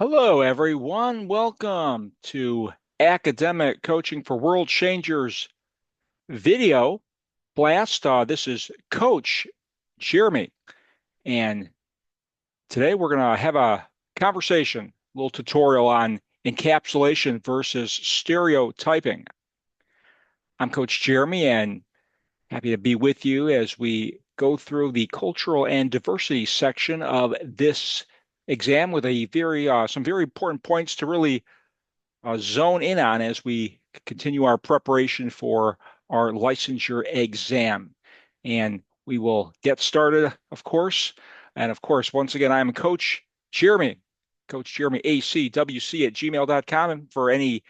Hello, everyone. Welcome to Academic Coaching for World Changers video blast. This is Coach Jeremy, and today we're going to have a conversation, a little tutorial on encapsulation versus stereotyping. I'm Coach Jeremy, and happy to be with you as we go through the cultural and diversity section of this exam with a some very important points to really zone in on as we continue our preparation for our licensure exam. And we will get started, of course. And of course, once again, I'm Coach Jeremy, ACWC at gmail.com. And for any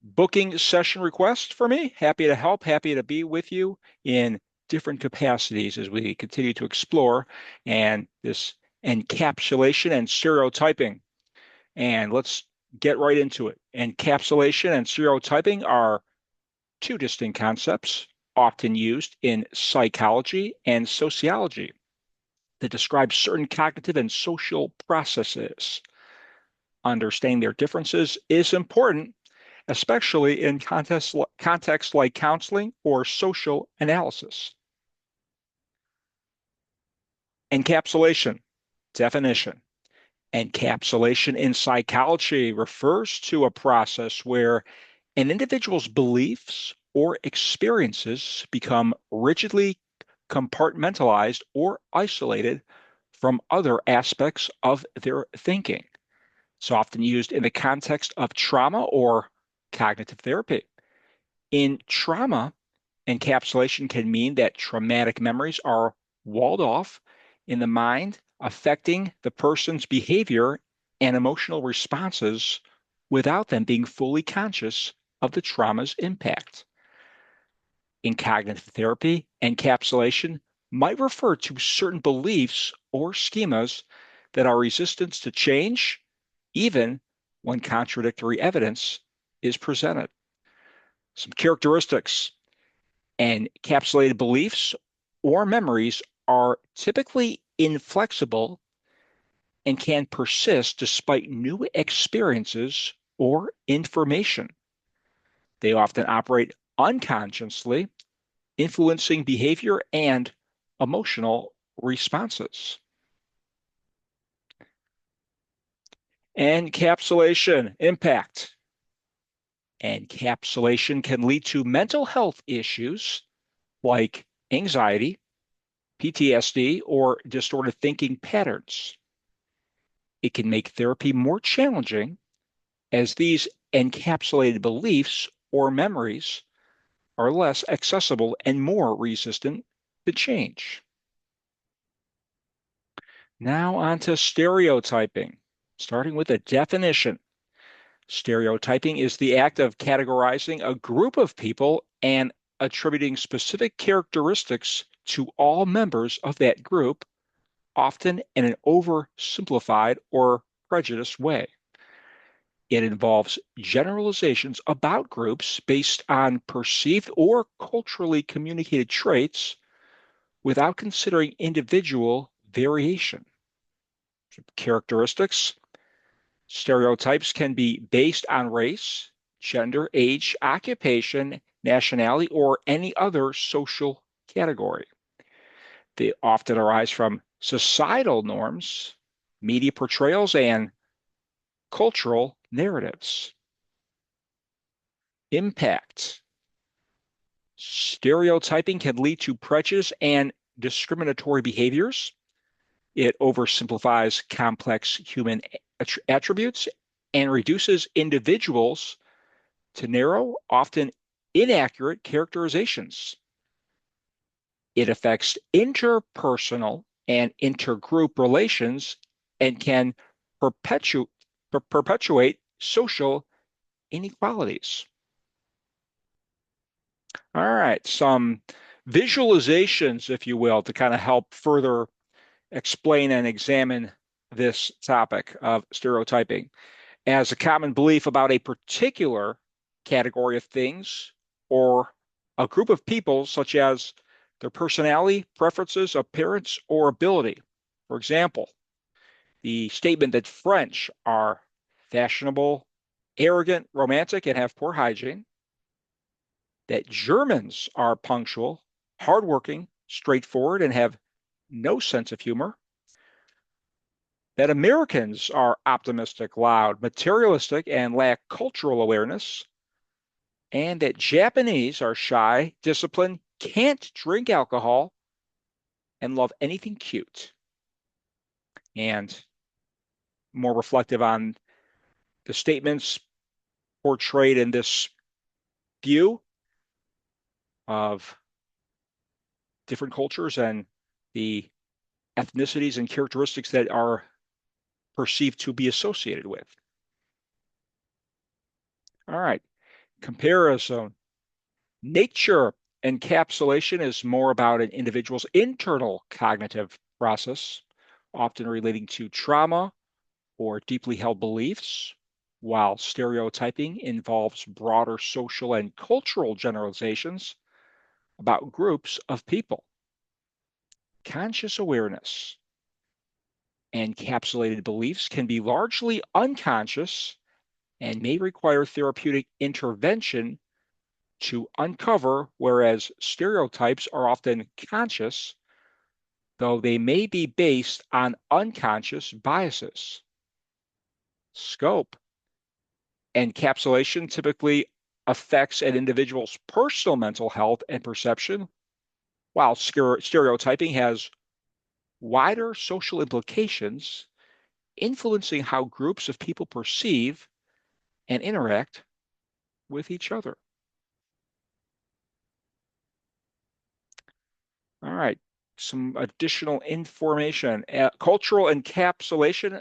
booking session requests for me, happy to help, happy to be with you in different capacities as we continue to explore and this encapsulation and stereotyping. And let's get right into it. Encapsulation and stereotyping are two distinct concepts often used in psychology and sociology that describe certain cognitive and social processes. Understanding their differences is important, especially in contexts like counseling or social analysis. Encapsulation definition. Encapsulation in psychology refers to a process where an individual's beliefs or experiences become rigidly compartmentalized or isolated from other aspects of their thinking. It's often used in the context of trauma or cognitive therapy. In trauma, encapsulation can mean that traumatic memories are walled off in the mind, affecting the person's behavior and emotional responses without them being fully conscious of the trauma's impact. In cognitive therapy, encapsulation might refer to certain beliefs or schemas that are resistant to change, even when contradictory evidence is presented. Some characteristics: encapsulated beliefs or memories are typically inflexible and can persist despite new experiences or information. They often operate unconsciously, influencing behavior and emotional responses. Encapsulation impact. Encapsulation can lead to mental health issues like anxiety, PTSD, or distorted thinking patterns. It can make therapy more challenging as these encapsulated beliefs or memories are less accessible and more resistant to change. Now on to stereotyping, starting with a definition. Stereotyping is the act of categorizing a group of people and attributing specific characteristics to all members of that group, often in an oversimplified or prejudiced way. It involves generalizations about groups based on perceived or culturally communicated traits without considering individual variation. Characteristics: stereotypes can be based on race, gender, age, occupation, nationality, or any other social category. They often arise from societal norms, media portrayals, and cultural narratives. Impact: stereotyping can lead to prejudice and discriminatory behaviors. It oversimplifies complex human attributes and reduces individuals to narrow, often inaccurate characterizations. It affects interpersonal and intergroup relations and can perpetuate social inequalities. All right, some visualizations, if you will, to kind of help further explain and examine this topic of stereotyping. As a common belief about a particular category of things or a group of people, such as their personality, preferences, appearance, or ability. For example, The statement that French are fashionable, arrogant, romantic, and have poor hygiene, that Germans are punctual, hardworking, straightforward, and have no sense of humor, that Americans are optimistic, loud, materialistic, and lack cultural awareness, and that Japanese are shy, disciplined, can't drink alcohol, and love anything cute. And more reflective on the statements portrayed in this view of different cultures and the ethnicities and characteristics that are perceived to be associated with. All right, comparison. Nature encapsulation is more about an individual's internal cognitive process, often relating to trauma or deeply held beliefs, while stereotyping involves broader social and cultural generalizations about groups of people. Conscious awareness. Encapsulated beliefs can be largely unconscious and may require therapeutic intervention to uncover, whereas stereotypes are often conscious, though they may be based on unconscious biases. Scope. Encapsulation typically affects an individual's personal mental health and perception, while stereotyping has wider social implications, influencing how groups of people perceive and interact with each other. All right, some additional information. Cultural encapsulation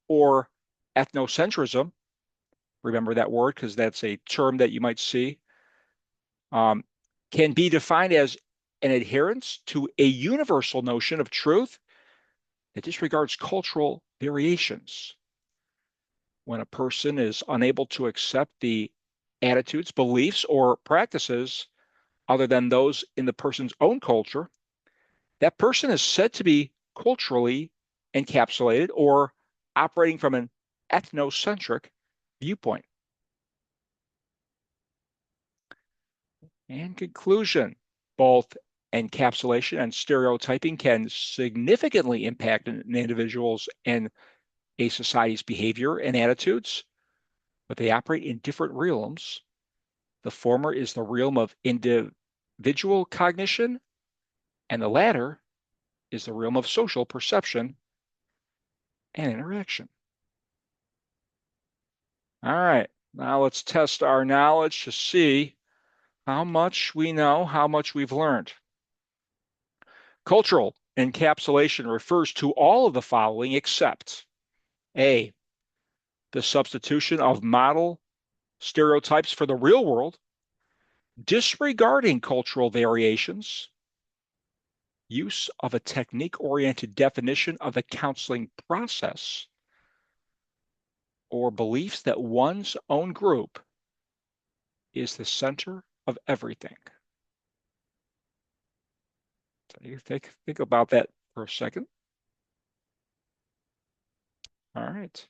or ethnocentrism, remember that word because that's a term that you might see, um, can be defined as an adherence to a universal notion of truth that disregards cultural variations. When a person is unable to accept the attitudes, beliefs, or practices other than those in the person's own culture, that person is said to be culturally encapsulated or operating from an ethnocentric viewpoint. And conclusion, both encapsulation and stereotyping can significantly impact an individual's and a society's behavior and attitudes, but they operate in different realms. The former is the realm of individual cognition, and the latter is the realm of social perception and interaction. All right, now let's test our knowledge to see how much we know, how much we've learned. Cultural encapsulation refers to all of the following except A, the substitution of model stereotypes for the real world, disregarding cultural variations, use of a technique-oriented definition of the counseling process, or beliefs that one's own group is the center of everything. Think about that for a second. All right.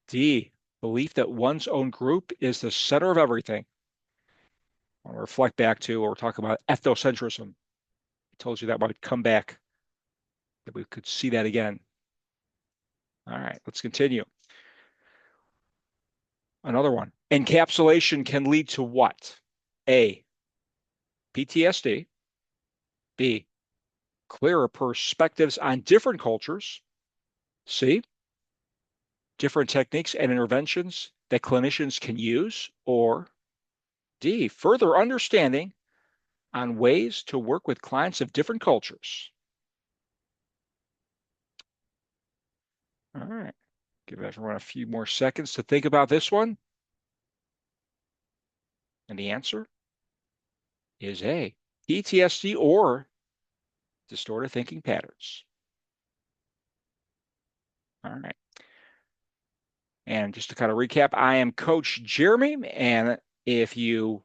D, belief that one's own group is the center of everything. I want to reflect back to, or talk about ethnocentrism. I told you that might come back, that we could see that again. All right, let's continue. Another one. Encapsulation can lead to what? A, PTSD. B, clearer perspectives on different cultures. C, different techniques and interventions that clinicians can use. Or D, further understanding on ways to work with clients of different cultures. All right. Give everyone a few more seconds to think about this one. And the answer is A, PTSD or distorted thinking patterns. All right. And just to kind of recap, I am Coach Jeremy. And if you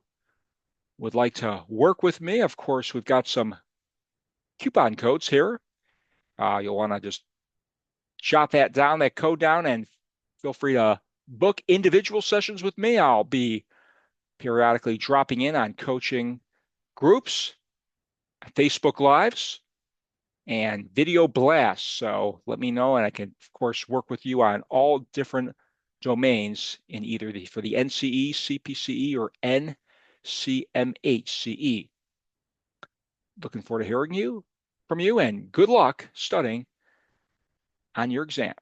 would like to work with me, of course, we've got some coupon codes here. You'll want to just jot that code down, and feel free to book individual sessions with me. I'll be periodically dropping in on coaching groups, Facebook Lives, and video blasts. So let me know, and I can, of course, work with you on all different domains in either for the NCE, CPCE, or NCMHCE. Looking forward to hearing from you, and good luck studying on your exam.